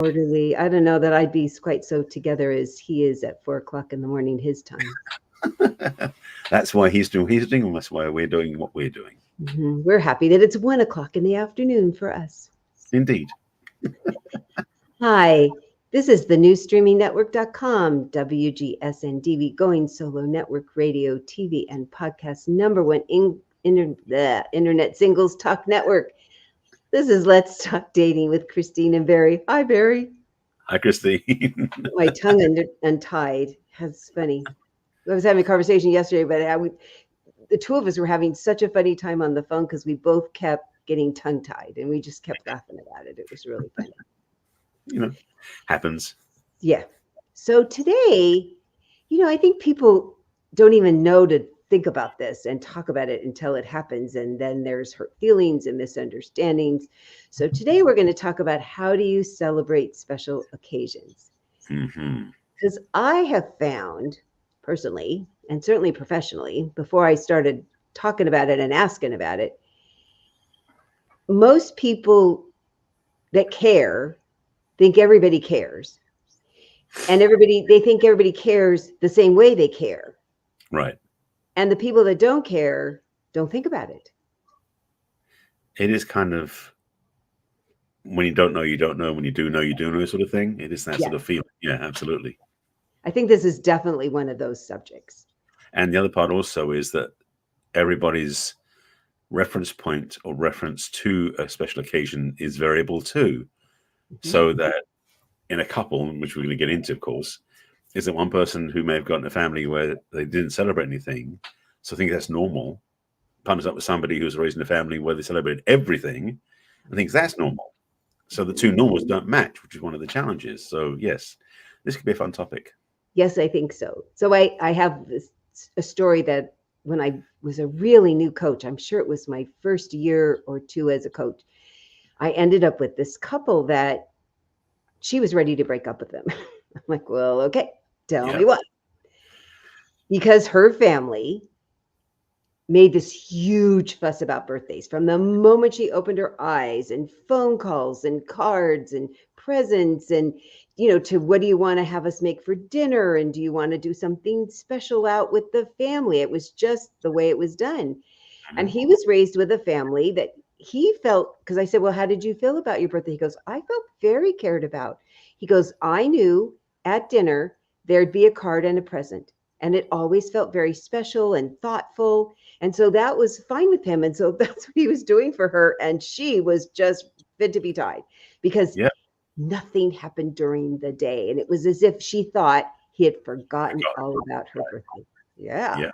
orderly. I don't know that I'd be quite so together as he is at 4 o'clock in the morning, his time. That's why he's doing what he's doing, and that's why we're doing what we're doing. We're happy that it's 1 o'clock in the afternoon for us. Indeed. Hi, this is the newsstreamingnetwork.com, WGSN-DB, Going Solo Network Radio, TV, and podcast #1 internet singles talk network. This is Let's Talk Dating with Christine and Barry. Hi, Barry. Hi, Christine. My tongue untied. That's funny. I was having a conversation yesterday, but the two of us were having such a funny time on the phone because we both kept getting tongue-tied, and we just kept laughing about it. It was really funny. Happens. Yeah. So today, I think people don't even know to think about this and talk about it until it happens. And then there's hurt feelings and misunderstandings. So today we're going to talk about how do you celebrate special occasions? Because I have found personally, and certainly professionally, before I started talking about it and asking about it, most people that care think everybody cares. And they think everybody cares the same way they care. Right. And the people that don't care don't think about it. It is kind of, when you don't know, you don't know. When you do know sort of thing. It is that sort of feeling. Yeah, absolutely. I think this is definitely one of those subjects. And the other part also is that everybody's reference point or reference to a special occasion is variable too. So that in a couple, which we're going to get into, of course, is that one person who may have gotten a family where they didn't celebrate anything, so think that's normal, partners up with somebody who's raised in a family where they celebrated everything and thinks that's normal. So the two normals don't match, which is one of the challenges. So yes, this could be a fun topic. Yes, I think so. So I have a story that when I was a really new coach, I'm sure it was my first year or two as a coach, I ended up with this couple that she was ready to break up with them. I'm like, well, okay, tell me what. Because her family made this huge fuss about birthdays from the moment she opened her eyes, and phone calls and cards and presents and, to what do you want to have us make for dinner? And do you want to do something special out with the family? It was just the way it was done. And he was raised with a family that he felt, because I said, well, how did you feel about your birthday? He goes, I felt very cared about. He goes, I knew at dinner there'd be a card and a present. And it always felt very special and thoughtful. And so that was fine with him. And so that's what he was doing for her. And she was just fit to be tied because nothing happened during the day. And it was as if she thought he had forgotten all about her birthday. Yeah.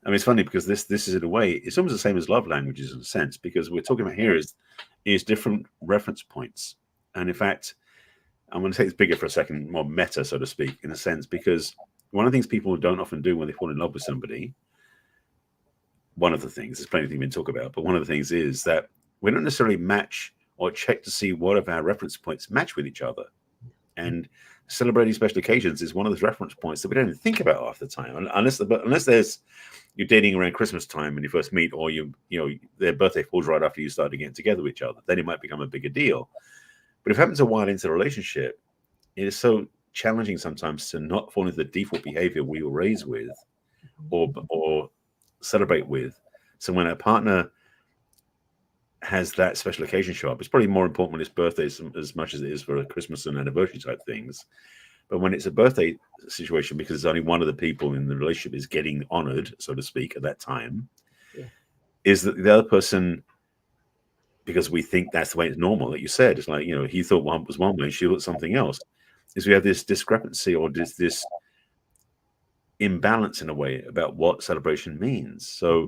I mean, it's funny because this is, in a way, it's almost the same as love languages in a sense, because we're talking about here is different reference points. And in fact, I'm going to take this bigger for a second, more meta, so to speak, in a sense, because one of the things people don't often do when they fall in love with somebody, one of the things, there's plenty of things we can talk about, but one of the things is that we don't necessarily match or check to see what of our reference points match with each other. And celebrating special occasions is one of those reference points that we don't even think about half the time, unless there's you're dating around Christmas time when you first meet, or their birthday falls right after you started getting together with each other. Then it might become a bigger deal. But if it happens a while into the relationship, it is so challenging sometimes to not fall into the default behavior we were raised with, or celebrate with. So when a partner has that special occasion show up, it's probably more important when it's birthdays as much as it is for a Christmas and anniversary type things. But when it's a birthday situation, because only one of the people in the relationship is getting honored, so to speak, at that time, is that the other person, because we think that's the way it's normal, like you said, it's like, he thought one was one way, she thought something else, is we have this discrepancy or this imbalance in a way about what celebration means. So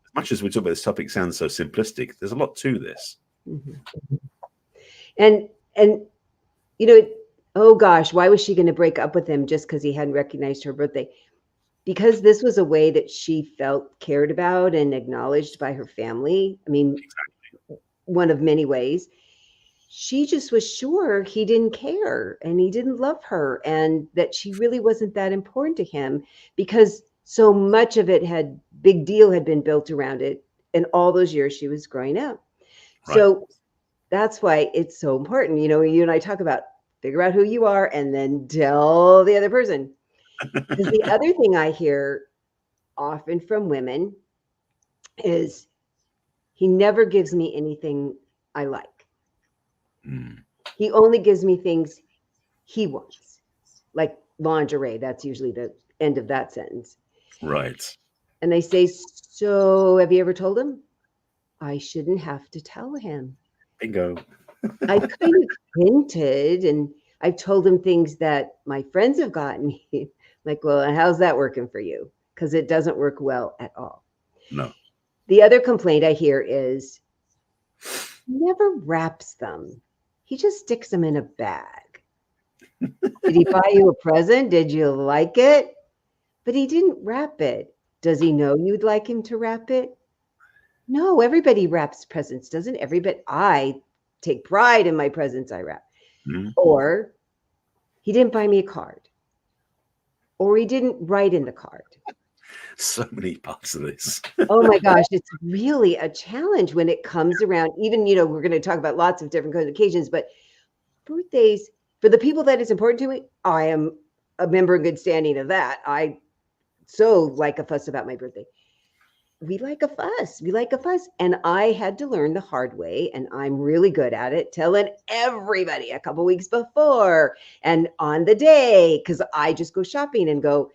as much as we talk about this topic sounds so simplistic, there's a lot to this. And oh gosh, why was she going to break up with him just because he hadn't recognized her birthday? Because this was a way that she felt cared about and acknowledged by her family. I mean, one of many ways. She just was sure he didn't care and he didn't love her, and that she really wasn't that important to him, because so much of it had been built around it in all those years she was growing up. So that's why it's so important. You know, you and I talk about figure out who you are and then tell the other person. Because the other thing I hear often from women is he never gives me anything I like. Mm. He only gives me things he wants, like lingerie. That's usually the end of that sentence. Right. And they say, so have you ever told him? I shouldn't have to tell him. Bingo. I've kind of hinted and I've told him things that my friends have gotten me. Like, well, how's that working for you? Because it doesn't work well at all. No. The other complaint I hear is he never wraps them. He just sticks them in a bag. Did he buy you a present? Did you like it? But he didn't wrap it. Does he know you'd like him to wrap it? No, everybody wraps presents, doesn't everybody? I take pride in my presents I wrap. Mm. Or he didn't buy me a card. Or he didn't write in the card. So many parts of this. Oh my gosh, it's really a challenge when it comes around. Even, you know, we're going to talk about lots of different kinds of occasions, but birthdays, for the people that it's important to me, I am a member in good standing of that. I so like a fuss about my birthday. We like a fuss. We like a fuss. And I had to learn the hard way, and I'm really good at it, telling everybody a couple weeks before and on the day, because I just go shopping and go,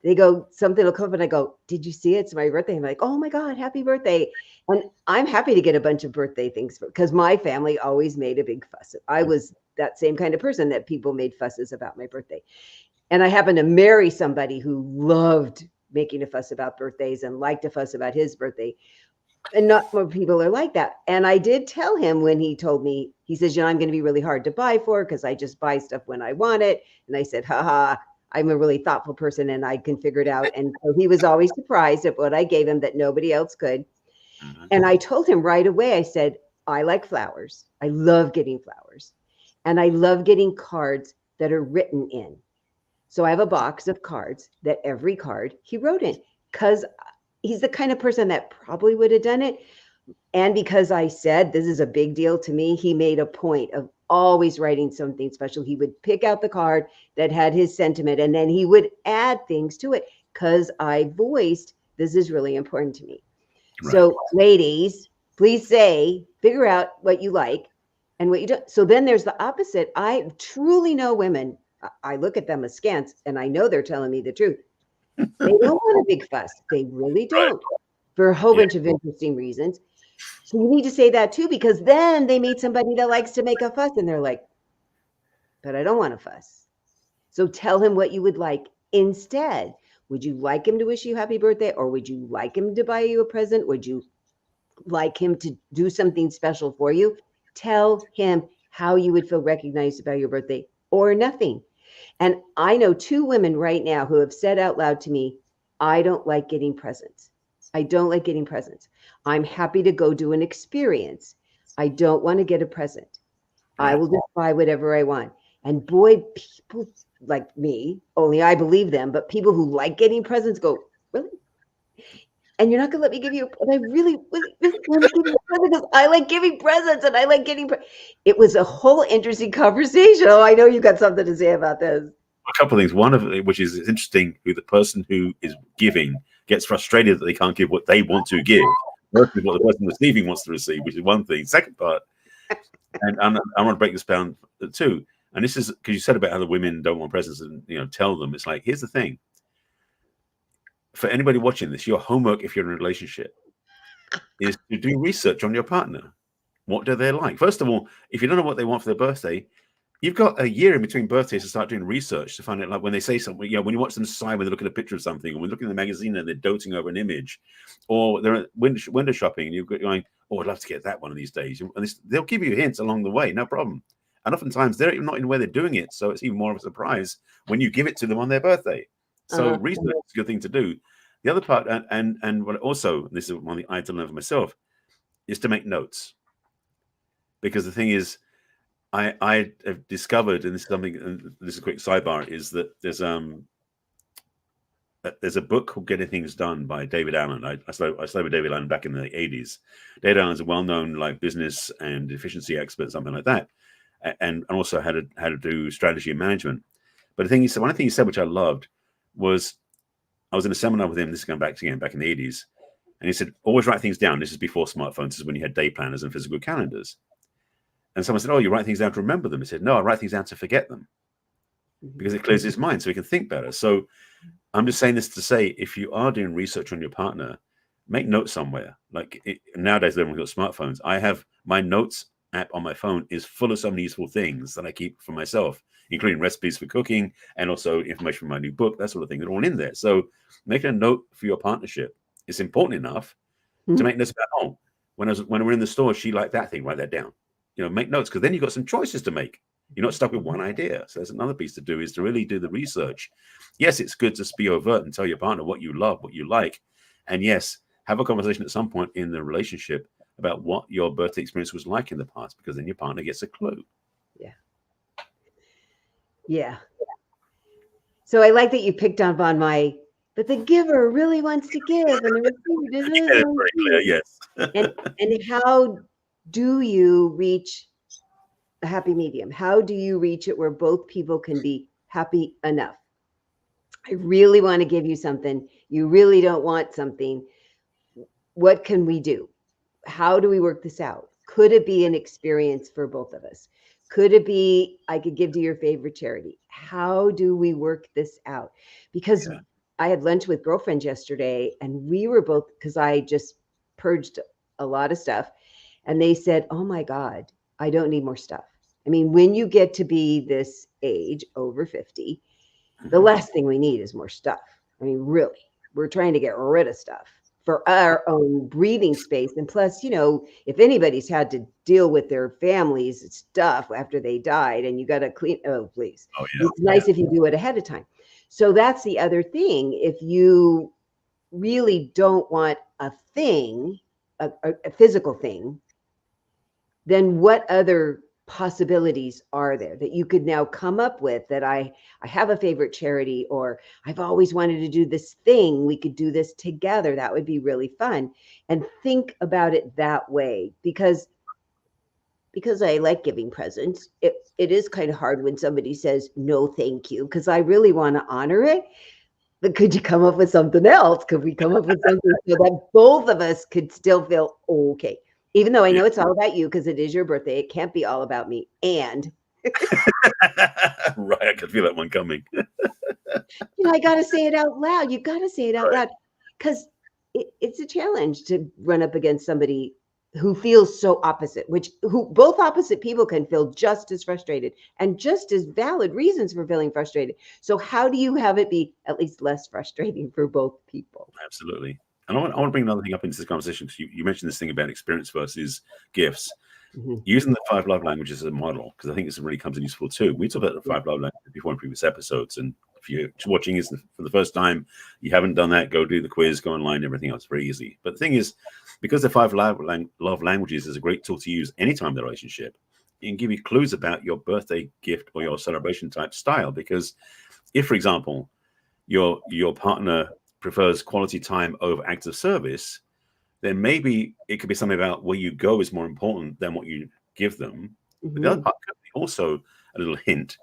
they go, something will come up and I go, did you see it? It's my birthday. I'm like, oh my God, happy birthday. And I'm happy to get a bunch of birthday things because my family always made a big fuss. I was that same kind of person that people made fusses about my birthday. And I happened to marry somebody who loved making a fuss about birthdays and liked to fuss about his birthday. And not more people are like that. And I did tell him when he told me, he says, you know, I'm going to be really hard to buy for because I just buy stuff when I want it. And I said, haha, I'm a really thoughtful person and I can figure it out. And so he was always surprised at what I gave him that nobody else could. Mm-hmm. And I told him right away, I said, I like flowers. I love getting flowers. And I love getting cards that are written in. So I have a box of cards that every card he wrote in because he's the kind of person that probably would have done it. And because I said this is a big deal to me, he made a point of always writing something special. He would pick out the card that had his sentiment and then he would add things to it because I voiced this is really important to me. Right. So ladies, please figure out what you like and what you don't. So then there's the opposite. I truly know women. I look at them askance and I know they're telling me the truth. They don't want a big fuss. They really don't, for a whole bunch of interesting reasons. So you need to say that too, because then they meet somebody that likes to make a fuss and they're like, but I don't want a fuss. So tell him what you would like instead. Would you like him to wish you happy birthday, or would you like him to buy you a present? Would you like him to do something special for you? Tell him how you would feel recognized about your birthday or nothing. And I know 2 women right now who have said out loud to me, I don't like getting presents. I don't like getting presents. I'm happy to go do an experience. I don't want to get a present. I will just buy whatever I want. And boy, people like me, only I believe them, but people who like getting presents go, really? And you're not going to let me give you, and I really want to give you a present because I like giving presents and I like getting, it was a whole interesting conversation. Oh, I know you got something to say about this. A couple of things. One of which is interesting, who the person who is giving gets frustrated that they can't give what they want to give versus what the person receiving wants to receive, which is one thing. Second part, and I want to break this down too. And this is because you said about how the women don't want presents and, you know, tell them. It's like, here's the thing. For anybody watching this, your homework, if you're in a relationship, is to do research on your partner. What do they like? First of all, if you don't know what they want for their birthday, you've got a year in between birthdays to start doing research to find out, like when they say something, you know, when you watch them sigh when they look at a picture of something, or when you look in the magazine and they're doting over an image, or they're window shopping and you're going, oh, I'd love to get that one of these days. And they'll give you hints along the way, no problem. And oftentimes they're not in where they're doing it. So it's even more of a surprise when you give it to them on their birthday. So research is a good thing to do. The other part, and what also, this is one thing I had to learn for myself, is to make notes. Because the thing is, I have discovered, and this is something, and this is a quick sidebar, is that there's there's a book called Getting Things Done by David Allen. I studied with David Allen back in the 80s. David Allen's a well-known like business and efficiency expert, something like that, and also how to do strategy and management. But the thing he said, one thing he said, which I loved, was I was in a seminar with him. This is going back in the 80s, and he said, always write things down. This is before smartphones. This is when you had day planners and physical calendars. And someone said, oh, you write things down to remember them. He said, no, I write things down to forget them, because it clears his mind so he can think better. So I'm just saying this to say, if you are doing research on your partner, make notes somewhere. Nowadays, everyone's got smartphones. I have my notes app on my phone is full of so many useful things that I keep for myself, including recipes for cooking and also information from my new book, that sort of thing. They're all in there. So making a note for your partnership is important enough to make notes about, oh, when we're in the store, she liked that thing, write that down. Make notes, because then you've got some choices to make. You're not stuck with one idea. So there's another piece to do, is to really do the research. Yes, it's good to be overt and tell your partner what you love, what you like. And yes, have a conversation at some point in the relationship about what your birthday experience was like in the past, because then your partner gets a clue. Yeah. Yeah. So I like that you picked up on but the giver really wants to give and the receiver doesn't. Very clear, yes. and how do you reach a happy medium? How do you reach it where both people can be happy enough? I really want to give you something. You really don't want something. What can we do? How do we work this out? Could it be an experience for both of us? Could it be, I could give to your favorite charity? How do we work this out? Because I had lunch with girlfriends yesterday, and we were both, because I just purged a lot of stuff, and they said, oh my God, I don't need more stuff. I mean, when you get to be this age, over 50, the last thing we need is more stuff. I mean, really, we're trying to get rid of stuff for our own breathing space. And plus, if anybody's had to deal with their family's stuff after they died and you got to clean, oh, please. Oh, yeah. It's nice if you do it ahead of time. So that's the other thing. If you really don't want a thing, a physical thing, then what other possibilities are there that you could now come up with? That I have a favorite charity, or I've always wanted to do this thing. We could do this together. That would be really fun. And think about it that way, because I like giving presents. It is kind of hard when somebody says, no, thank you, because I really want to honor it. But could you come up with something else? Could we come up with something so that both of us could still feel okay? Even though I know it's all about you because it is your birthday. It can't be all about me. And right, I could feel that one coming. I got to say it out loud. You got to say it out loud, because it's a challenge to run up against somebody who feels so opposite, who both opposite people can feel just as frustrated and just as valid reasons for feeling frustrated. So how do you have it be at least less frustrating for both people? Absolutely. And I want to bring another thing up into this conversation, because you mentioned this thing about experience versus gifts. Using the 5 love languages as a model, because I think this really comes in useful too. We talked about the 5 love languages before in previous episodes, and if you're watching this for the first time, you haven't done that, go do the quiz, go online, everything else, very easy. But the thing is, because the 5 love languages is a great tool to use anytime in the relationship, it can give you clues about your birthday gift or your celebration type style. Because if, for example, your partner prefers quality time over acts of service, then maybe it could be something about where you go is more important than what you give them. But the other part could be also a little hint,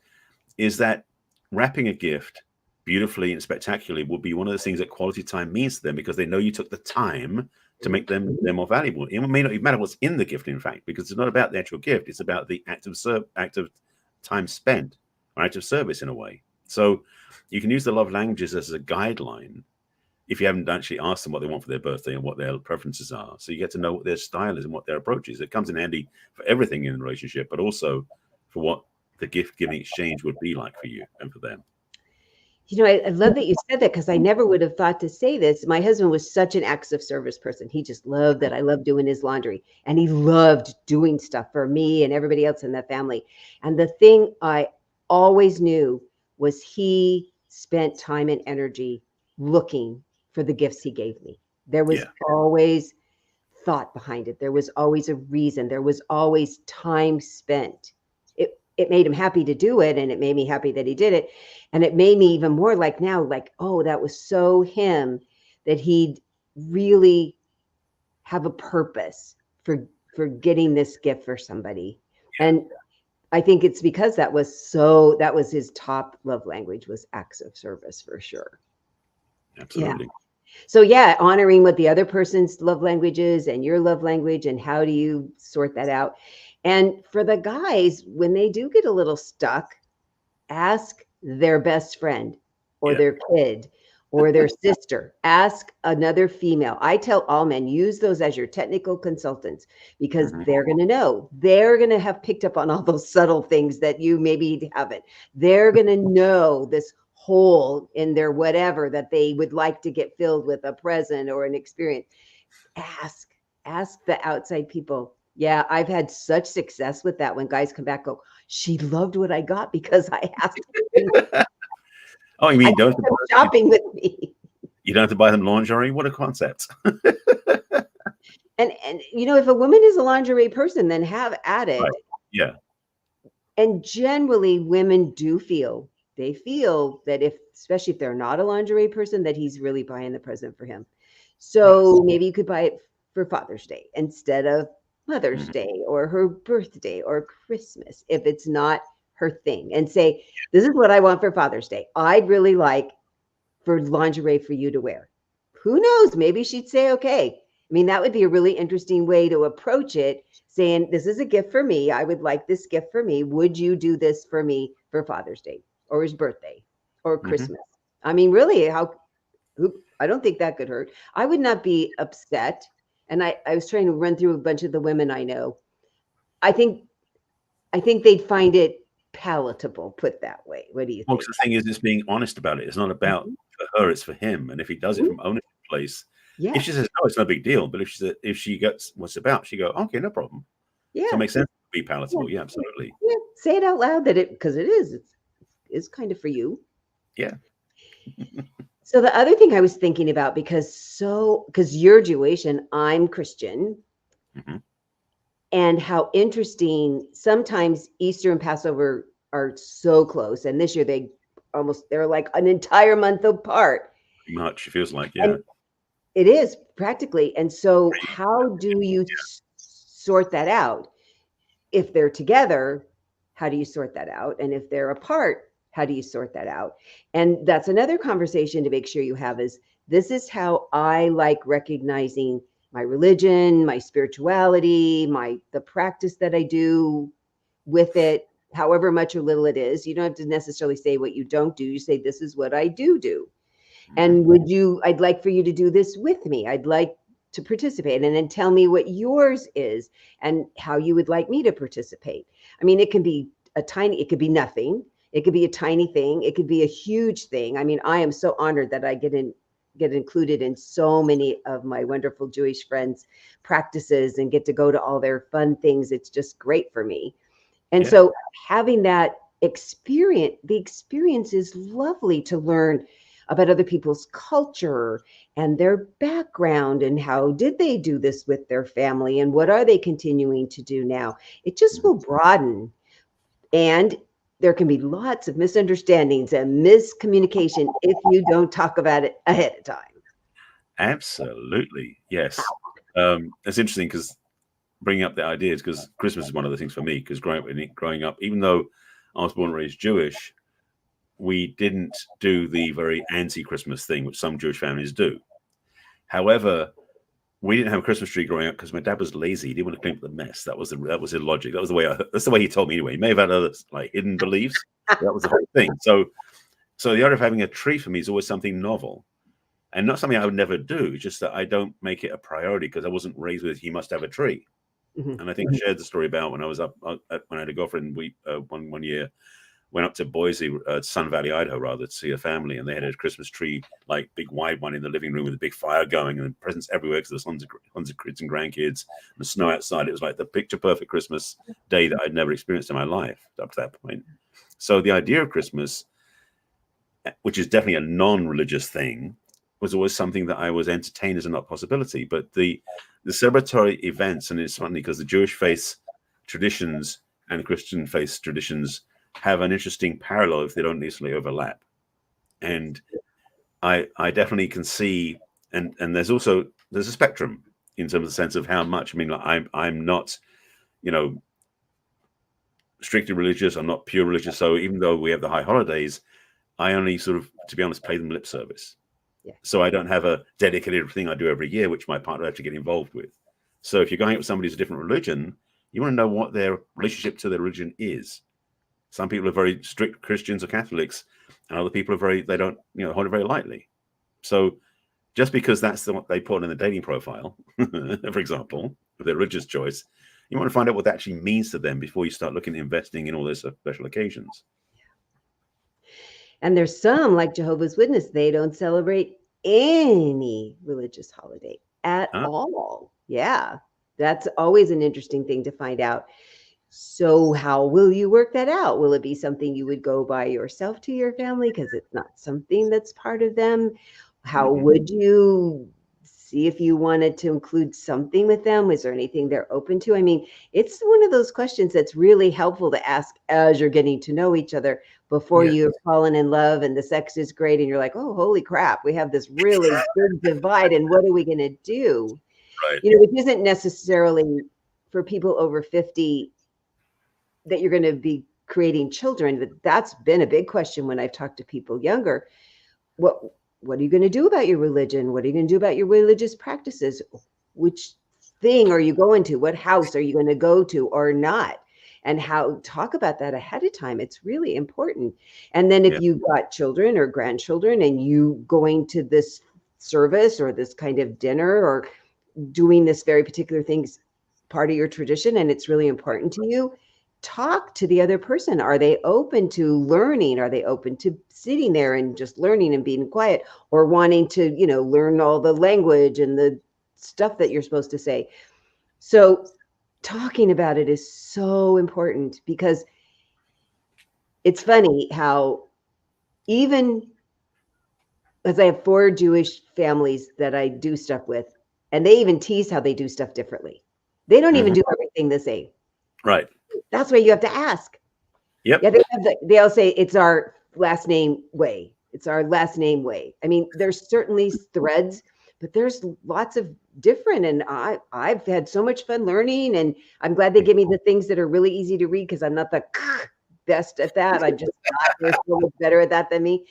is that wrapping a gift beautifully and spectacularly will be one of those things that quality time means to them, because they know you took the time to make them more valuable. It may not even matter what's in the gift, in fact, because it's not about the actual gift. It's about the act of time spent, or act of service in a way. So you can use the love languages as a guideline if you haven't actually asked them what they want for their birthday and what their preferences are. So you get to know what their style is and what their approach is. It comes in handy for everything in the relationship, but also for what the gift-giving exchange would be like for you and for them. I love that you said that, because I never would have thought to say this. My husband was such an acts of service person. He just loved that. I loved doing his laundry, and he loved doing stuff for me and everybody else in the family. And the thing I always knew was he spent time and energy looking for the gifts he gave me. There was always thought behind it. There was always a reason. There was always time spent. it made him happy to do it, and it made me happy that he did it. And it made me even more like now, like, oh, that was so him, that he'd really have a purpose for getting this gift for somebody. And I think it's because that was his top love language, was acts of service, for sure. Absolutely. Yeah. So yeah, honoring what the other person's love language is and your love language, and how do you sort that out? And for the guys, when they do get a little stuck, ask their best friend or their kid or their sister. Ask another female. I tell all men, use those as your technical consultants, because they're going to know. They're going to have picked up on all those subtle things that you maybe haven't. They're going to know this hole in their whatever that they would like to get filled with, a present or an experience. Ask the outside people. Yeah, I've had such success with that when guys come back, go, she loved what I got because I asked her. Oh, you mean don't shopping with me? You don't have to buy them lingerie? What a concept. And you know, if a woman is a lingerie person, then have at it. Right. Yeah. And generally women do feel that especially if they're not a lingerie person, that he's really buying the present for him. So maybe you could buy it for Father's Day instead of Mother's Day or her birthday or Christmas, if it's not her thing, and say, this is what I want for Father's Day. I'd really like for lingerie for you to wear. Who knows? Maybe she'd say, okay. I mean, that would be a really interesting way to approach it, saying, this is a gift for me. I would like this gift for me. Would you do this for me for Father's Day or his birthday or Christmas? I mean, really, I don't think that could hurt. I would not be upset. And I was trying to run through a bunch of the women I know. I think they'd find it palatable, put that way. What do you think? The thing is, it's being honest about it. It's not about for her, it's for him. And if he does it from ownership place, if she says, no, it's no big deal. But if she gets what's about, she go, okay, no problem. Yeah. So it makes sense to be palatable. Yeah, absolutely. Yeah. Say it out loud because it's kind of for you. Yeah. So the other thing I was thinking about, because you're Jewish and I'm Christian, and how interesting, sometimes Easter and Passover are so close. And this year they're like an entire month apart. Pretty much, it feels like, yeah. And it is practically. And so how do you sort that out? If they're together, how do you sort that out? And if they're apart, how do you sort that out? And that's another conversation to make sure you have, is this is how I like recognizing my religion, my spirituality, the practice that I do with it, however much or little it is. You don't have to necessarily say what you don't do. You say, this is what I do. And I'd like for you to do this with me. I'd like to participate, and then tell me what yours is and how you would like me to participate. I mean, it could be nothing. It could be a tiny thing. It could be a huge thing. I mean, I am so honored that I get included in so many of my wonderful Jewish friends' practices and get to go to all their fun things. It's just great for me. And so having that experience, the experience is lovely to learn about other people's culture and their background, and how did they do this with their family, and what are they continuing to do now? It just will broaden. And there can be lots of misunderstandings and miscommunication if you don't talk about it ahead of time. Absolutely. Yes. It's interesting because bringing up the ideas, because Christmas is one of the things for me, because growing up, even though I was born and raised Jewish, we didn't do the very anti-Christmas thing, which some Jewish families do. However, we didn't have a Christmas tree growing up because my dad was lazy. He didn't want to clean up the mess. That was his logic. That's the way he told me anyway. He may have had other hidden beliefs. That was the whole thing. So the idea of having a tree for me is always something novel, and not something I would never do. It's just that I don't make it a priority because I wasn't raised with he must have a tree. And I think I shared the story about when I was up when I had a girlfriend. We one year went up to Boise, Sun Valley, Idaho, rather, to see a family, and they had a Christmas tree, like big wide one in the living room with a big fire going and presents everywhere because there's tons of kids and grandkids and the snow outside. It was like the picture perfect Christmas day that I'd never experienced in my life up to that point. So the idea of Christmas, which is definitely a non-religious thing, was always something that I was entertained as a not possibility. But the celebratory events, and it's funny because the Jewish faith traditions and Christian faith traditions have an interesting parallel if they don't necessarily overlap. And I definitely can see, and there's a spectrum in terms of the sense of how much. I mean, like, I'm not, strictly religious. I'm not pure religious. So even though we have the high holidays, I only sort of, to be honest, pay them lip service. Yeah. So I don't have a dedicated thing I do every year, which my partner has to get involved with. So if you're going out with somebody who's a different religion, you want to know what their relationship to their religion is. Some people are very strict Christians or Catholics, and other people are they don't, hold it very lightly. So just because that's what they put in the dating profile, for example, of their religious choice, you want to find out what that actually means to them before you start looking at investing in all those special occasions. And there's some, like Jehovah's Witness, they don't celebrate any religious holiday at all. Yeah, that's always an interesting thing to find out. So how will you work that out? Will it be something you would go by yourself to your family because it's not something that's part of them? How would you see if you wanted to include something with them? Was there anything they're open to? I mean, it's one of those questions that's really helpful to ask as you're getting to know each other before you've fallen in love and the sex is great and you're like, oh, holy crap, we have this really big divide and what are we going to do? Right. It isn't necessarily for people over 50 that you're going to be creating children, but that's been a big question when I've talked to people younger. What are you going to do about your religion? What are you going to do about your religious practices? Which thing are you going to? What house are you going to go to or not? And how talk about that ahead of time. It's really important. And then if you've got children or grandchildren and you going to this service or this kind of dinner or doing this very particular thing's part of your tradition and it's really important to you, talk to the other person. Are they open to learning? Are they open to sitting there and just learning and being quiet or wanting to, learn all the language and the stuff that you're supposed to say? So talking about it is so important because it's funny how even as I have 4 Jewish families that I do stuff with, and they even tease how they do stuff differently. They don't even do everything the same. Right. That's why you have to ask. Yep. Yeah, they all say it's our last name way. It's our last name way. I mean, there's certainly threads, but there's lots of different. And I've had so much fun learning, and I'm glad they give me the things that are really easy to read because I'm not the best at that. I'm just not. They're so much better at that than me.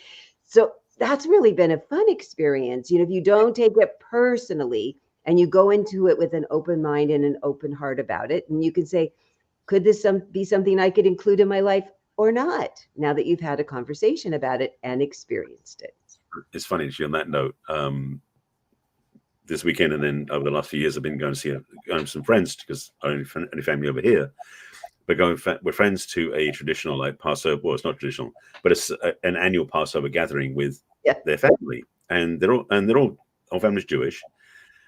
So that's really been a fun experience. If you don't take it personally and you go into it with an open mind and an open heart about it, and you can say, could this be something I could include in my life or not? Now that you've had a conversation about it and experienced it. It's funny, actually, on that note, this weekend and then over the last few years, I've been going to see some friends because I only family over here. But we're friends to a traditional like Passover. Well, it's not traditional, but it's an annual Passover gathering with their family, and they're all family's Jewish.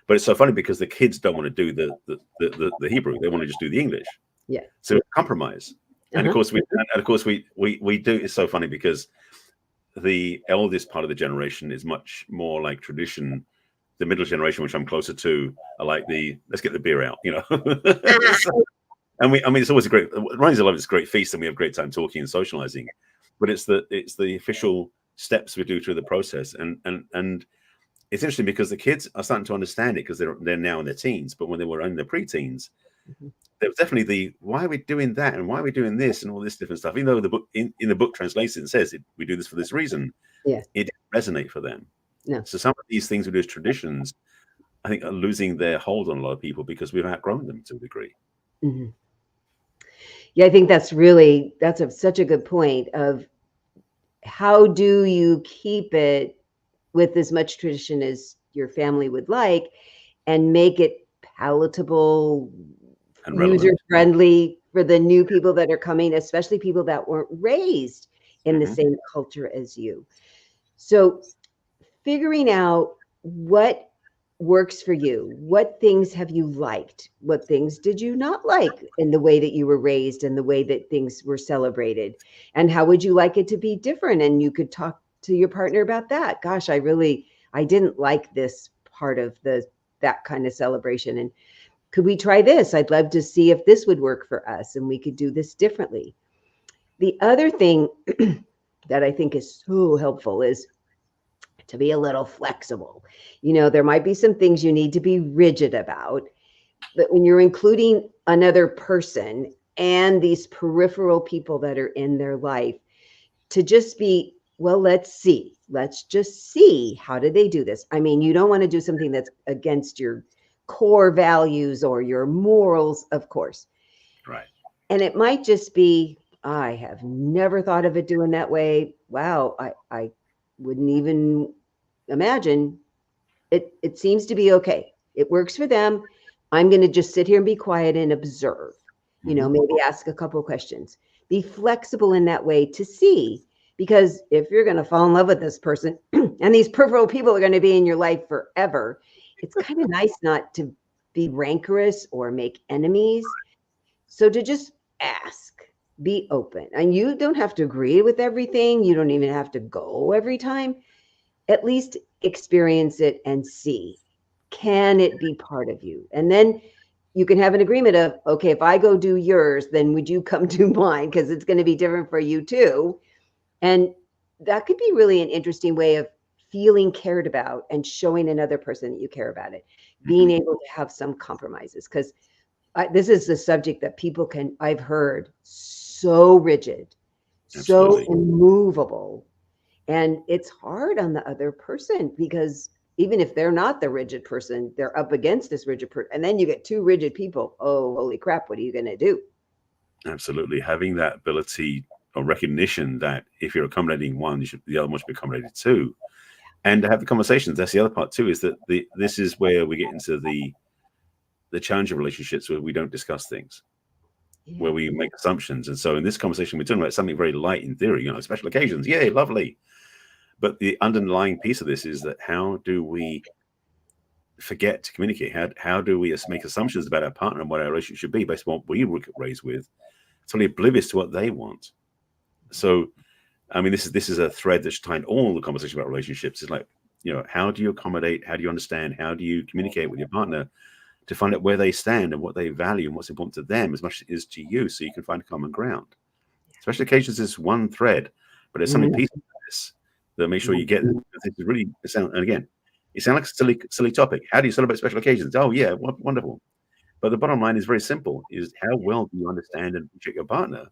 But it's so funny because the kids don't want to do the Hebrew; they want to just do the English. Yeah. So compromise, and of course we do. It's so funny because the eldest part of the generation is much more like tradition. The middle generation, which I'm closer to, are like let's get the beer out, And it's always a great. Ryan's 11 is a great feast, and we have a great time talking and socializing. But it's the official steps we do through the process, and it's interesting because the kids are starting to understand it because they're now in their teens. But when they were in their pre-teens, there was definitely why are we doing that and why are we doing this and all this different stuff. Even though the book in the book translates it says we do this for this reason, it didn't resonate for them. No. So some of these things we do as traditions, I think, are losing their hold on a lot of people because we've outgrown them to a degree. Mm-hmm. Yeah, I think that's such a good point of how do you keep it with as much tradition as your family would like and make it palatable and user-friendly for the new people that are coming, especially people that weren't raised in the same culture as you. So figuring out what works for you. What things have you liked? What things did you not like in the way that you were raised and the way that things were celebrated? And how would you like it to be different? And you could talk to your partner about that. Gosh, I didn't like this part of that kind of celebration. And could we try this? I'd love to see if this would work for us and we could do this differently. The other thing that I think is so helpful is to be a little flexible. There might be some things you need to be rigid about, but when you're including another person and these peripheral people that are in their life, to just be, well, let's just see, how do they do this? I mean, you don't want to do something that's against your core values or your morals, of course. Right. And it might just be, I have never thought of it doing that way. Wow, I wouldn't even imagine. It seems to be okay. It works for them. I'm going to just sit here and be quiet and observe. Maybe ask a couple of questions. Be flexible in that way to see, because if you're going to fall in love with this person and these peripheral people are going to be in your life forever, it's kind of nice not to be rancorous or make enemies. So to just ask, be open, and you don't have to agree with everything. You don't even have to go every time. At least experience it and see, can it be part of you? And then you can have an agreement of, okay, if I go do yours, then would you come do mine? Because it's going to be different for you too. And that could be really an interesting way of feeling cared about and showing another person that you care about it, being able to have some compromises. Because this is the subject that people I've heard so rigid, Absolutely. so immovable. And it's hard on the other person, because even if they're not the rigid person, they're up against this rigid person. And then you get two rigid people. Oh, holy crap, what are you going to do? Absolutely. Having that ability or recognition that if you're accommodating one, the other must be accommodated too. And to have the conversations. That's the other part too, is that this is where we get into the challenge of relationships, where we don't discuss things, where we make assumptions. And so in this conversation, we're talking about something very light in theory, special occasions. Yay, lovely. But the underlying piece of this is that how do we forget to communicate? How do we make assumptions about our partner and what our relationship should be based on what we were raised with, totally oblivious to what they want? So, I mean, this is a thread that's tying all the conversation about relationships. It's like, how do you accommodate? How do you understand? How do you communicate with your partner to find out where they stand and what they value and what's important to them as much as it is to you, so you can find common ground? Special occasions is one thread, but there's something piece of this that make sure you get it. This is really, and again, it sounds like a silly topic. How do you celebrate special occasions? Oh yeah, wonderful. But the bottom line is very simple: is how well do you understand and appreciate your partner,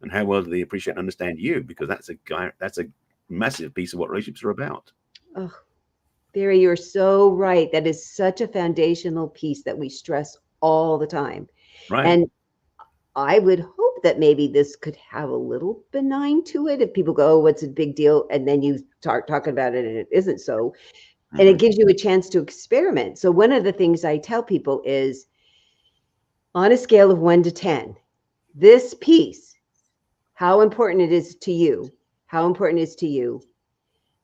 and how well do they appreciate and understand you? Because that's a massive piece of what relationships are about. Oh, Barry, you're so right. That is such a foundational piece that we stress all the time. Right. And I would hope that maybe this could have a little benign to it. If people go, oh, what's a big deal? And then you start talking about it and it isn't so. And it gives you a chance to experiment. So one of the things I tell people is, on a scale of 1 to 10, this piece, how important it is to you,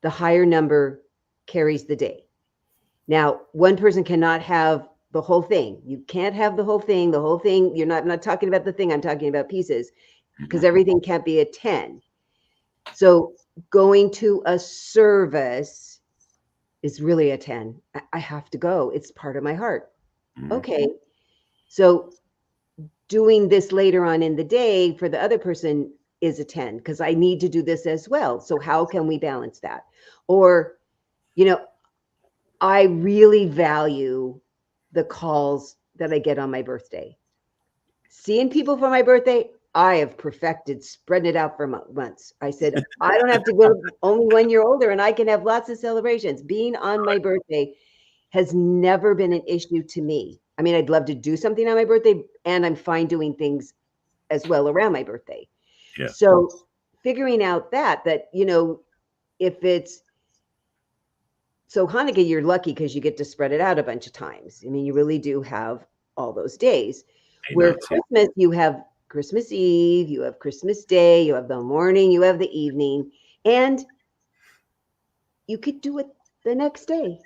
the higher number carries the day. Now, one person cannot have the whole thing. You can't have the whole thing. I'm not talking about the thing. I'm talking about pieces, because everything can't be a 10. So going to a service is really a 10. I have to go. It's part of my heart. Okay. So doing this later on in the day for the other person is a 10, because I need to do this as well. So how can we balance that? Or, I really value the calls that I get on my birthday. Seeing people for my birthday, I have perfected spreading it out for months. I said, I don't have to go only 1 year older, and I can have lots of celebrations. Being on my birthday has never been an issue to me. I mean, I'd love to do something on my birthday, and I'm fine doing things as well around my birthday. Yeah. So figuring out that, if it's, so Hanukkah, you're lucky because you get to spread it out a bunch of times. I mean, you really do have all those days. Where Christmas, you have Christmas Eve, you have Christmas Day, you have the morning, you have the evening, and you could do it the next day.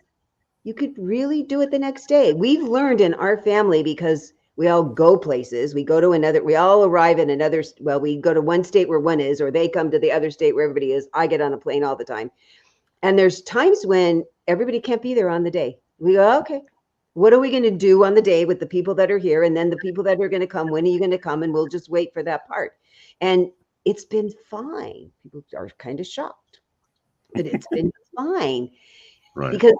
You could really do it the next day. We've learned in our family, because we all go places. We go to another, we all arrive in another, well, we go to one state where one is, or they come to the other state where everybody is. I get on a plane all the time. And there's times when everybody can't be there on the day. We go, okay, What are we going to do on the day with the people that are here? And then the people that are going to come, when are you going to come? And we'll just wait for that part. And it's been fine. People are kind of shocked, but it's been fine. Right. Because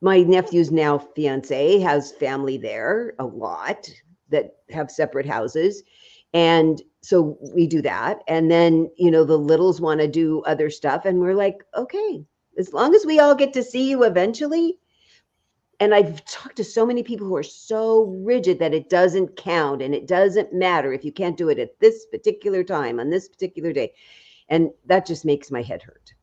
my nephew's now fiance has family there, a lot that have separate houses. And so we do that. And then, you know, the littles want to do other stuff. And we're like, okay, as long as we all get to see you eventually. And I've talked to so many people who are so rigid that it doesn't count and it doesn't matter if you can't do it at this particular time on this particular day. And that just makes my head hurt.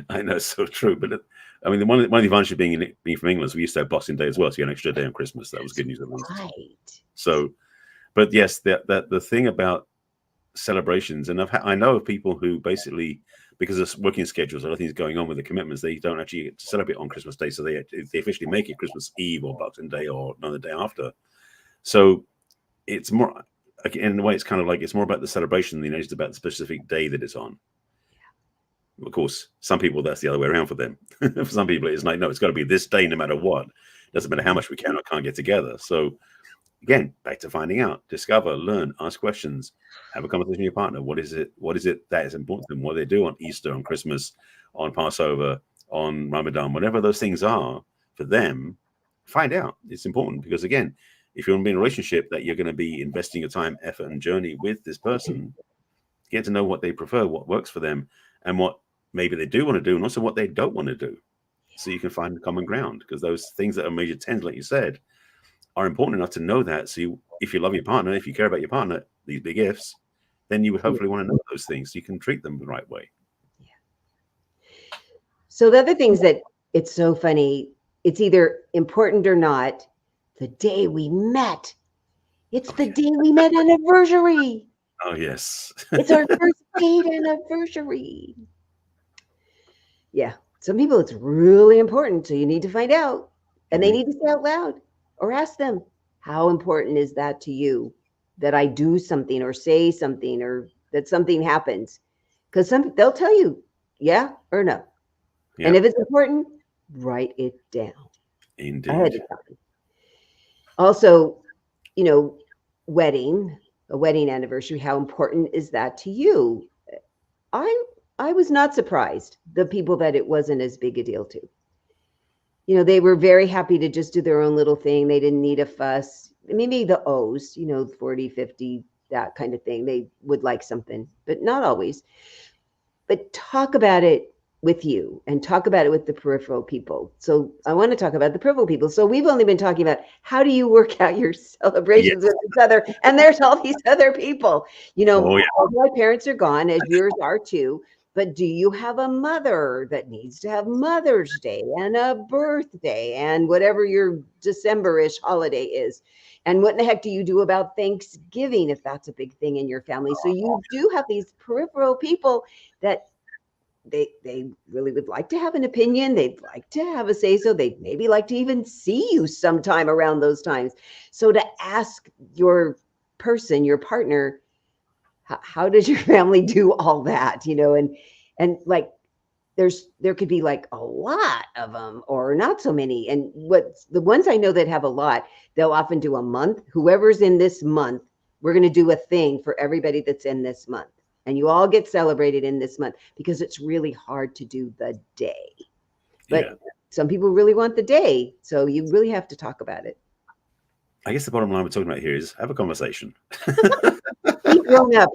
I know, it's so true. But I mean, one of the advantages of being from England is we used to have Boxing Day as well, so you had an extra day on Christmas. That was good news at least. Right. So, but yes, the thing about celebrations, and I know of people who basically, because of working schedules, a lot of things going on with the commitments, they don't actually get to celebrate on Christmas Day, so they officially make it Christmas Eve or Boxing Day or another day after. So it's more, in a way, it's kind of like it's more about the celebration than it is about the specific day that it's on. Of course, some people, that's the other way around for them. For some people, it's like, no, it's got to be this day no matter what. Doesn't matter how much we can or can't get together. So again, back to finding out, discover, learn, ask questions, have a conversation with your partner. What is it that is important to them? What do they do on Easter, on Christmas, on Passover, on Ramadan, whatever those things are for them, find out. It's important because, again, if you're going to be in a relationship that you're going to be investing your time, effort, and journey with this person, get to know what they prefer, what works for them, and what maybe they do want to do, and also what they don't want to do. So you can find common ground, because those things that are major tens, like you said, are important enough to know that. So if you love your partner, if you care about your partner, these big ifs, then you would hopefully want to know those things so you can treat them the right way. Yeah. So the other things that it's so funny, it's either important or not. The day we met, it's the day we met anniversary. Oh, yes. It's our first date anniversary. Yeah. Some people, it's really important. So you need to find out, and they need to say out loud or ask them, how important is that to you that I do something or say something or that something happens? Because they'll tell you, yeah or no. Yeah. And if it's important, write it down. Indeed. Ahead of time. Also, you know, a wedding anniversary, how important is that to you? I was not surprised, the people that it wasn't as big a deal to. You know, they were very happy to just do their own little thing. They didn't need a fuss. Maybe the O's, you know, 40, 50, that kind of thing. They would like something, but not always. But talk about it with you and talk about it with the peripheral people. So I want to talk about the peripheral people. So we've only been talking about how do you work out your celebrations with each other, and there's all these other people. You know, all my parents are gone, as yours are too. But do you have a mother that needs to have Mother's Day and a birthday and whatever your December-ish holiday is? And what in the heck do you do about Thanksgiving if that's a big thing in your family? So you do have these peripheral people that they really would like to have an opinion. They'd like to have a say-so. They'd maybe like to even see you sometime around those times. So to ask your person, your partner, how does your family do all that? You know, and like there could be like a lot of them or not so many. And the ones I know that have a lot, they'll often do a month. Whoever's in this month, we're going to do a thing for everybody that's in this month. And you all get celebrated in this month, because it's really hard to do the day. But some people really want the day. So you really have to talk about it. I guess the bottom line we're talking about here is have a conversation. Be grown up.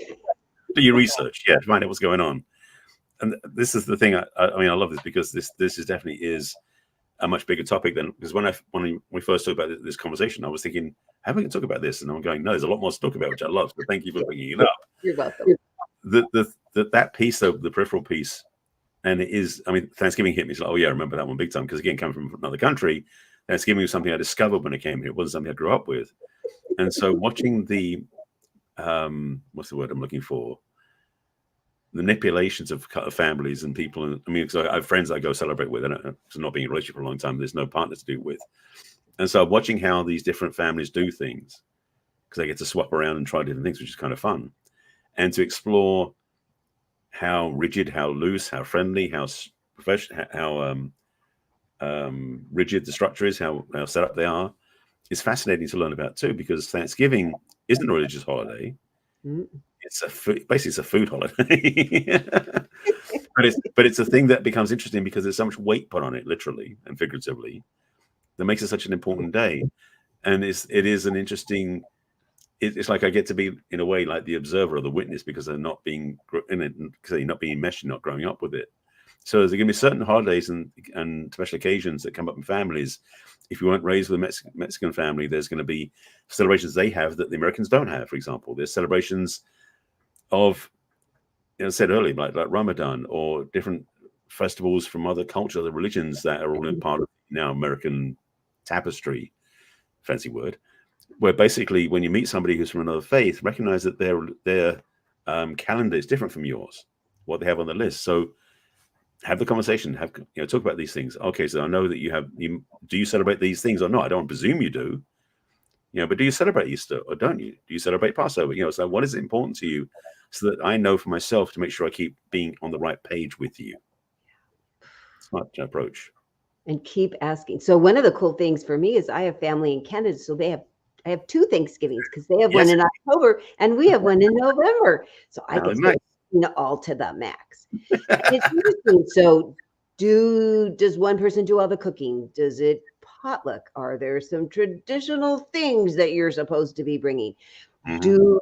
Do your research. Yeah, find out what's going on. And this is the thing. I mean, I love this because this is definitely is a much bigger topic than, because when we first talked about this conversation, I was thinking, how are we going to talk about this? And I'm going, no, there's a lot more to talk about, which I love. So thank you for bringing it up. You're welcome. That piece, though, the peripheral piece, and it is, I mean, Thanksgiving hit me. It's like, oh yeah, I remember that one big time. Because again, coming from another country, Thanksgiving was something I discovered when I came here. It wasn't something I grew up with. And so watching the, what's the word I'm looking for? The manipulations of families and people. I mean, because I have friends I go celebrate with, and it's not being in a relationship for a long time, there's no partner to do it with. And so watching how these different families do things, because they get to swap around and try different things, which is kind of fun. And to explore how rigid, how loose, how friendly, how professional, how rigid the structure is, how set up they are, is fascinating to learn about too, because Thanksgiving isn't a religious holiday. Mm. It's basically it's a food holiday. but it's a thing that becomes interesting because there's so much weight put on it, literally and figuratively, that makes it such an important day. And it is an interesting. It's like I get to be, in a way, like the observer or the witness, because they're not being in it, because they're not being meshed, not growing up with it. So there's going to be certain holidays and special occasions that come up in families. If you weren't raised with a Mexican family, there's going to be celebrations they have that the Americans don't have. For example, there's celebrations of, I said earlier, like Ramadan, or different festivals from other cultures, other religions, that are all in part of now American tapestry, fancy word, where basically when you meet somebody who's from another faith, recognize that their calendar is different from yours, what they have on the list. So have the conversation, talk about these things. Okay, so I know that do you celebrate these things or not? I don't presume you do, but do you celebrate Easter or don't you? Do you celebrate Passover? So what is important to you, so that I know for myself to make sure I keep being on the right page with you. Smart approach. And keep asking. So one of the cool things for me is I have family in Canada, so I have 2 Thanksgivings, because they have one in October and we have one in November. So I get to all to the max. It's interesting. So does one person do all the cooking? Does it potluck? Are there some traditional things that you're supposed to be bringing?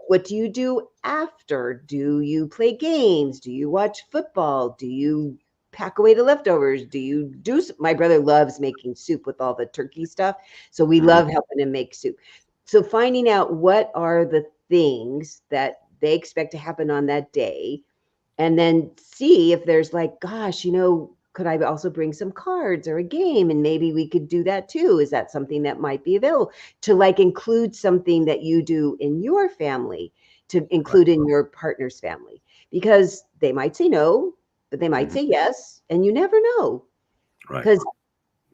What do you do after? Do you play games? Do you watch football? Do you pack away the leftovers? My brother loves making soup with all the turkey stuff, so we love helping him make soup. So finding out what are the things that they expect to happen on that day, and then see if there's like, gosh, could I also bring some cards or a game, and maybe we could do that too? Is that something that might be available to like include something that you do in your family to include in your partner's family? Because they might say no, but they might say yes, and you never know. Right. Because,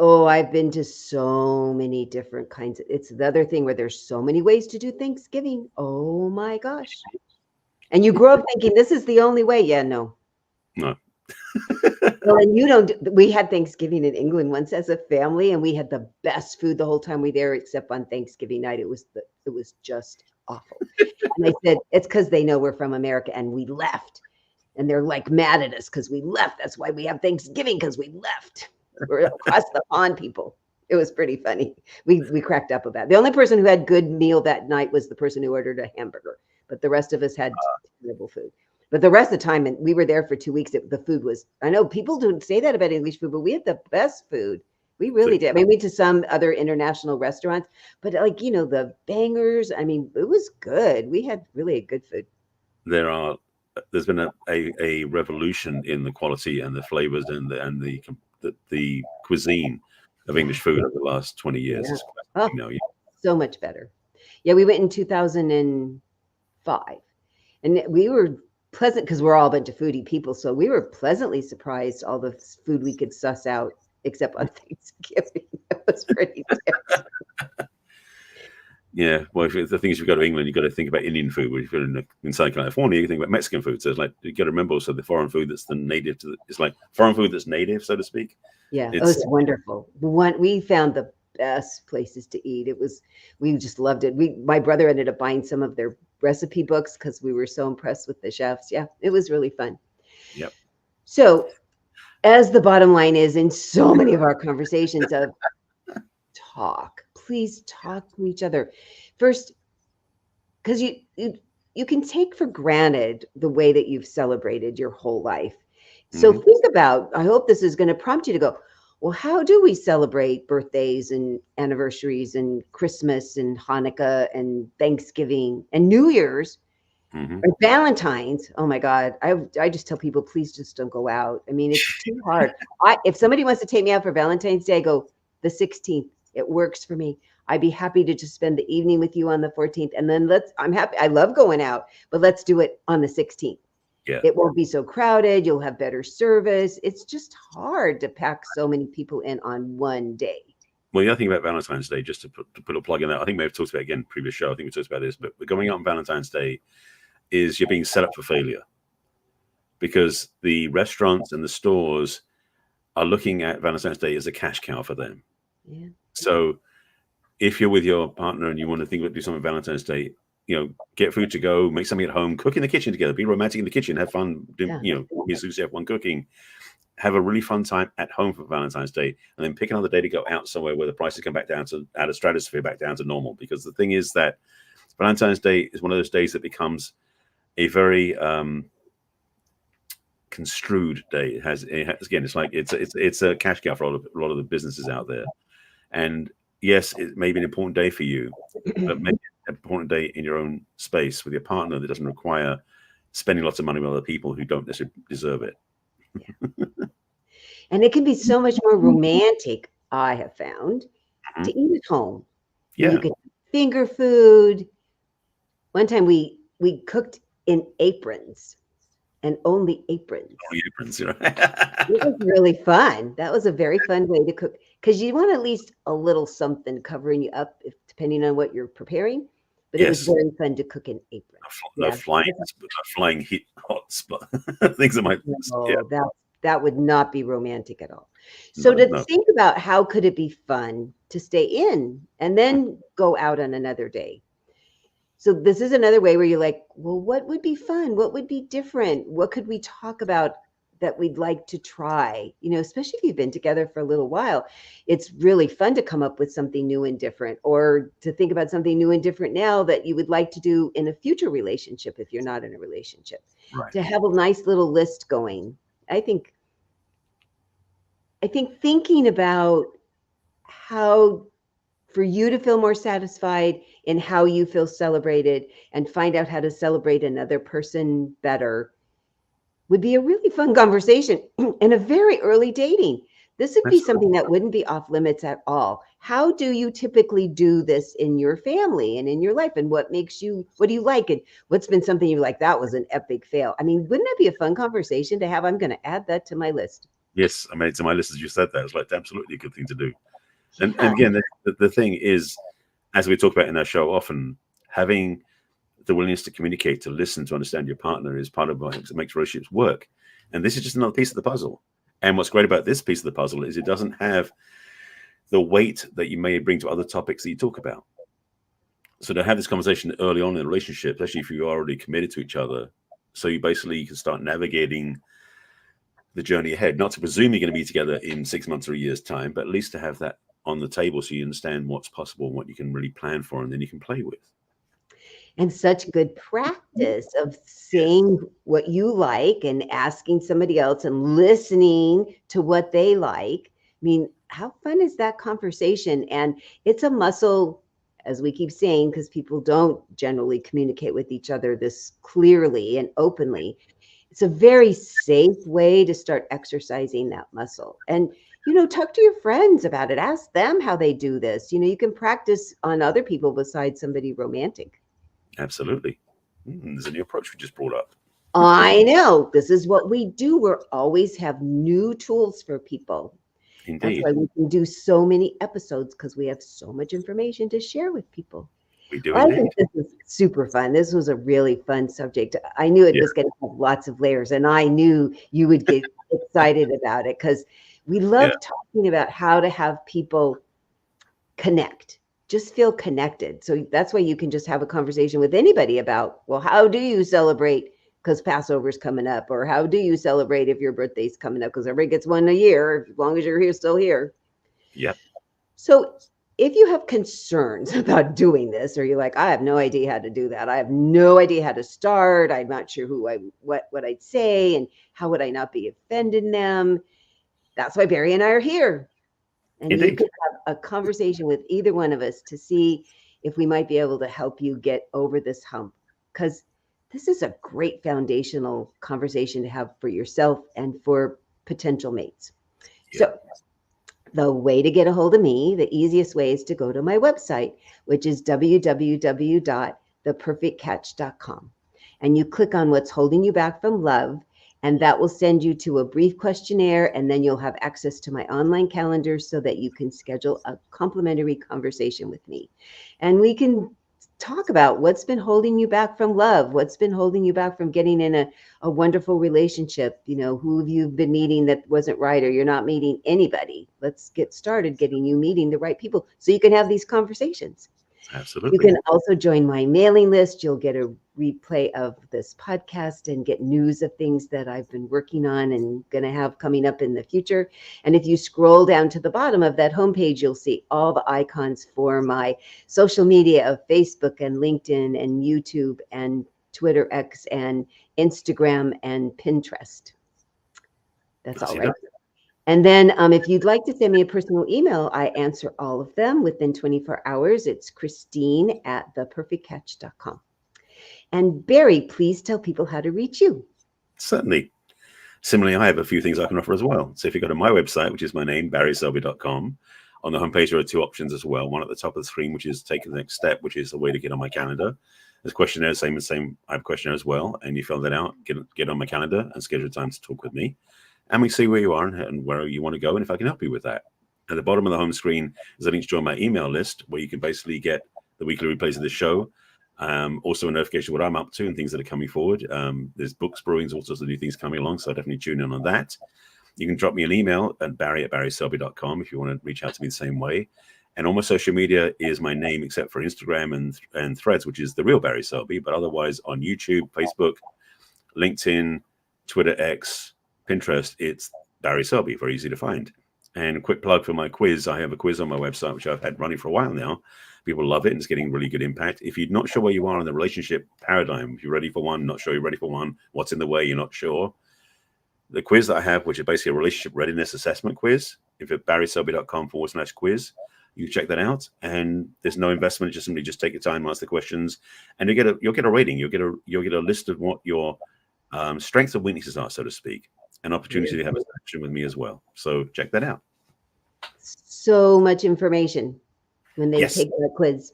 I've been to so many different kinds. It's the other thing where there's so many ways to do Thanksgiving. Oh my gosh. And you grow up thinking this is the only way. Yeah, no. No. Well, and we had Thanksgiving in England once as a family, and we had the best food the whole time we were there, except on Thanksgiving night. It was just awful. And they said, it's because they know we're from America and we left. And they're like mad at us because we left. That's why we have Thanksgiving, because we left. We're across the pond, people. It was pretty funny. We cracked up about it. The only person who had good meal that night was the person who ordered a hamburger, but the rest of us had terrible food. But the rest of the time, and we were there for 2 weeks, the food was, I know people don't say that about English food, but we had the best food. We really did. I mean, we went to some other international restaurants, but like, the bangers, I mean, it was good. We had really good food. There's been a revolution in the quality and the flavors and the cuisine of English food over the last 20 years. Yeah. So much better. Yeah, we went in 2005, and we were pleasant because we're all a bunch of foodie people. So we were pleasantly surprised all the food we could suss out, except on Thanksgiving. That was pretty terrible. Yeah, well, the thing is, if you go to England, you've got to think about Indian food. If you're in Southern California, you think about Mexican food. So it's like, you got to remember also the foreign food that's the native to it's like foreign food that's native, so to speak. Yeah, it's wonderful. We found the best places to eat. We just loved it. My brother ended up buying some of their recipe books because we were so impressed with the chefs. Yeah, it was really fun. Yep. So, as the bottom line is in so many of our conversations of please talk to each other first, because you can take for granted the way that you've celebrated your whole life. So think about, I hope this is going to prompt you to go, well, how do we celebrate birthdays and anniversaries and Christmas and Hanukkah and Thanksgiving and New Year's and Valentine's? Oh my God. I just tell people, please just don't go out. I mean, it's too hard. If somebody wants to take me out for Valentine's Day, I go the 16th. It works for me. I'd be happy to just spend the evening with you on the 14th. And then I'm happy. I love going out, but let's do it on the 16th. Yeah. It won't be so crowded. You'll have better service. It's just hard to pack so many people in on one day. Well, the other thing about Valentine's Day, just to put a plug in that, I think we have talked about it again previous show. I think we talked about this, but going out on Valentine's Day is you're being set up for failure, because the restaurants and the stores are looking at Valentine's Day as a cash cow for them. Yeah. So if you're with your partner and you want to think about do something Valentine's Day, get food to go, make something at home, cook in the kitchen together, be romantic in the kitchen, have fun, Yeah. Miss Lucy have one cooking, have a really fun time at home for Valentine's Day, and then pick another day to go out somewhere where the prices come back down to out of stratosphere back down to normal. Because the thing is that Valentine's Day is one of those days that becomes a very construed day. It has again, it's like it's a cash cow for a lot of the businesses out there. And yes, it may be an important day for you, but maybe an important day in your own space with your partner that doesn't require spending lots of money with other people who don't necessarily deserve it. Yeah. And it can be so much more romantic, I have found, to eat at home. Yeah. You can finger food. One time we cooked in aprons, and only aprons. Only aprons, It was really fun. That was a very fun way to cook, because you want at least a little something covering you up, depending on what you're preparing. But it was very fun to cook in aprons. No flying heat hot spot things that might. That would not be romantic at all. So think about how could it be fun to stay in and then go out on another day. So this is another way where you're like, well, what would be fun? What would be different? What could we talk about that we'd like to try? Especially if you've been together for a little while, it's really fun to come up with something new and different, or to think about something new and different now that you would like to do in a future relationship if you're not in a relationship. Right. To have a nice little list going. I think thinking about how for you to feel more satisfied in how you feel celebrated and find out how to celebrate another person better would be a really fun conversation in a very early dating. This would be something that wouldn't be off limits at all. How do you typically do this in your family and in your life? And what do you like? And what's been something you're like, that was an epic fail? I mean, wouldn't that be a fun conversation to have? I'm going to add that to my list. Yes, I made it to my list as you said that. It's like absolutely a good thing to do. And again, the thing is, as we talk about in our show often, having the willingness to communicate, to listen, to understand your partner is part of what makes relationships work. And this is just another piece of the puzzle. And what's great about this piece of the puzzle is it doesn't have the weight that you may bring to other topics that you talk about. So to have this conversation early on in the relationship, especially if you are already committed to each other, so you can start navigating the journey ahead, not to presume you're going to be together in 6 months or a year's time, but at least to have that on the table so you understand what's possible and what you can really plan for, and then you can play with. And such good practice of saying what you like and asking somebody else and listening to what they like. I mean, how fun is that conversation? And it's a muscle, as we keep saying, because people don't generally communicate with each other this clearly and openly. It's a very safe way to start exercising that muscle. And talk to your friends about it. Ask them how they do this. You can practice on other people besides somebody romantic. Absolutely. There's a new approach we just brought up. I know. This is what we do. We always have new tools for people. Indeed. That's why we can do so many episodes, because we have so much information to share with people. We do. I think this is super fun. This was a really fun subject. I knew it was going to have lots of layers, and I knew you would get excited about it, because we love talking about how to have people connect, just feel connected. So that's why you can just have a conversation with anybody about, well, how do you celebrate because Passover's coming up? Or how do you celebrate if your birthday's coming up? Because everybody gets one a year, as long as you're still here. Yep. So if you have concerns about doing this, or you're like, I have no idea how to do that, I have no idea how to start, I'm not sure what I'd say, and how would I not be offending them? That's why Barry and I are here. And Indeed. You can have a conversation with either one of us to see if we might be able to help you get over this hump. Because this is a great foundational conversation to have for yourself and for potential mates. Yeah. So the way to get a hold of me, the easiest way is to go to my website, which is www.theperfectcatch.com. And you click on what's holding you back from love. And that will send you to a brief questionnaire, and then you'll have access to my online calendar so that you can schedule a complimentary conversation with me. And we can talk about what's been holding you back from love, what's been holding you back from getting in a wonderful relationship. Who have you been meeting that wasn't right, or you're not meeting anybody? Let's get started getting you meeting the right people so you can have these conversations. You Absolutely. can also join my mailing list. You'll get a replay of this podcast and get news of things that I've been working on and going to have coming up in the future. And if you scroll down to the bottom of that homepage, you'll see all the icons for my social media of Facebook and LinkedIn and YouTube and Twitter X and Instagram and Pinterest. That's all right. And then if you'd like to send me a personal email, I answer all of them within 24 hours. It's Christine@theperfectcatch.com. And Barry, please tell people how to reach you. Certainly. Similarly, I have a few things I can offer as well. So if you go to my website, which is my name, barryselby.com, on the homepage there are two options as well. One at the top of the screen, which is taking the next step, which is a way to get on my calendar. There's questionnaires, same. I have a questionnaire as well. And you fill that out, get on my calendar and schedule time to talk with me. And we see where you are and where you want to go and if I can help you with that. At the bottom of the home screen is a link to join my email list where you can basically get the weekly replays of the show. Also a notification of what I'm up to and things that are coming forward. There's books, brewings, all sorts of new things coming along. So definitely tune in on that. You can drop me an email at barry@barryselby.com if you want to reach out to me the same way. And all my social media is my name except for Instagram and Threads, which is the real Barry Selby. But otherwise on YouTube, Facebook, LinkedIn, Twitter X, Pinterest, it's Barry Selby, very easy to find. And a quick plug for my quiz. I have a quiz on my website, which I've had running for a while now. People love it, and it's getting really good impact. If you're not sure where you are in the relationship paradigm, if you're ready for one, not sure you're ready for one, what's in the way, you're not sure. The quiz that I have, which is basically a relationship readiness assessment quiz, if you're at barryselby.com/quiz, you check that out. And there's no investment, just simply just take your time, ask the questions, and you'll get a rating. You'll get a list of what your strengths and weaknesses are, so to speak. An opportunity to have a session with me as well. So check that out. So much information when they Yes. take that quiz.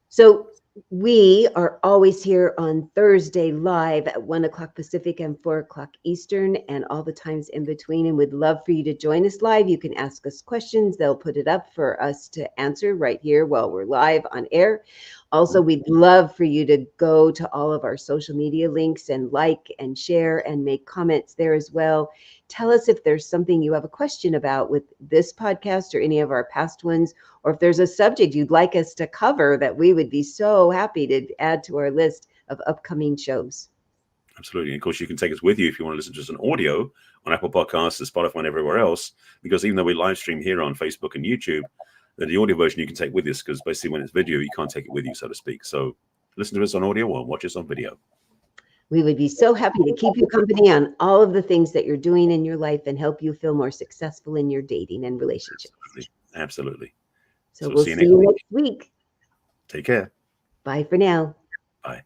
So we are always here on Thursday live at 1 o'clock Pacific and 4 o'clock Eastern and all the times in between. And we'd love for you to join us live. You can ask us questions. They'll put it up for us to answer right here while we're live on air. Also, we'd love for you to go to all of our social media links and like and share and make comments there as well. Tell us if there's something you have a question about with this podcast or any of our past ones, or if there's a subject you'd like us to cover that we would be so happy to add to our list of upcoming shows. Absolutely. And of course, you can take us with you if you want to listen to us on audio on Apple Podcasts and Spotify and everywhere else, because even though we live stream here on Facebook and YouTube, the audio version you can take with us, because basically when it's video, you can't take it with you, so to speak. So listen to us on audio or watch us on video. We would be so happy to keep you company on all of the things that you're doing in your life and help you feel more successful in your dating and relationships. Absolutely. So we'll see you next week. Take care. Bye for now. Bye.